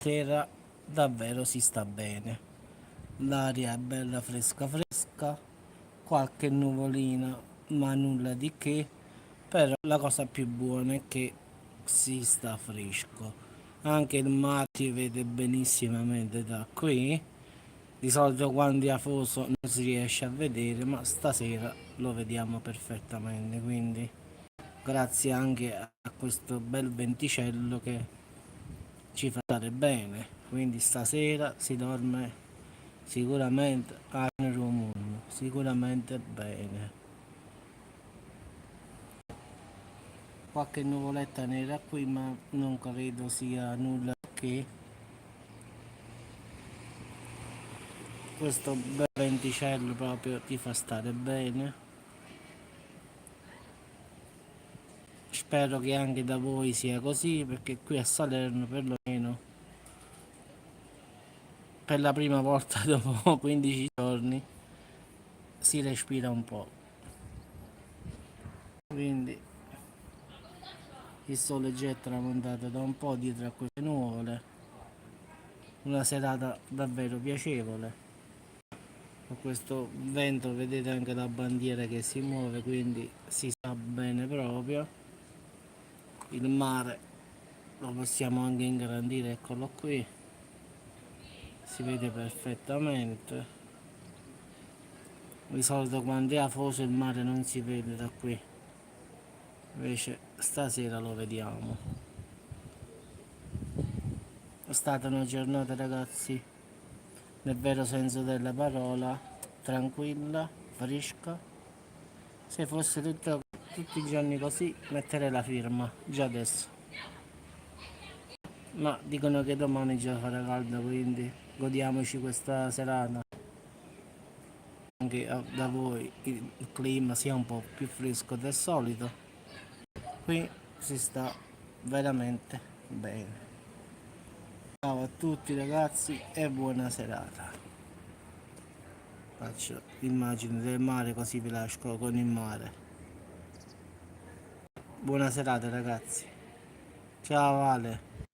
Sera davvero si sta bene, l'aria è bella fresca fresca, qualche nuvolina ma nulla di che, però la cosa più buona è che si sta fresco, anche il mare si vede benissimamente da qui. Di solito quando è afoso non si riesce a vedere, ma stasera lo vediamo perfettamente, quindi grazie anche a questo bel venticello che ci fa stare bene, quindi stasera si dorme sicuramente a moon, sicuramente bene. Qualche nuvoletta nera qui, ma non credo sia nulla che questo bel venticello proprio ti fa stare bene. Spero che anche da voi sia così, perché qui a Salerno perlomeno per la prima volta dopo 15 giorni si respira un po'. Quindi il sole già è tramontato da un po' dietro a queste nuvole, una serata davvero piacevole. Con questo vento vedete anche la bandiera che si muove, quindi si sta bene proprio. Il mare lo possiamo anche ingrandire, eccolo qui, si vede perfettamente. Di solito quando è afoso il mare non si vede da qui, invece stasera lo vediamo. È stata una giornata, ragazzi, nel vero senso della parola, tranquilla, fresca. Se fosse tutti i giorni così, metterei la firma già adesso. Ma dicono che domani già farà caldo, quindi godiamoci questa serata. Anche da voi il clima sia un po' più fresco del solito. Qui si sta veramente bene. Ciao a tutti ragazzi e buona serata. Faccio l'immagine del mare così vi lascio con il mare. Buona serata ragazzi. Ciao Ale.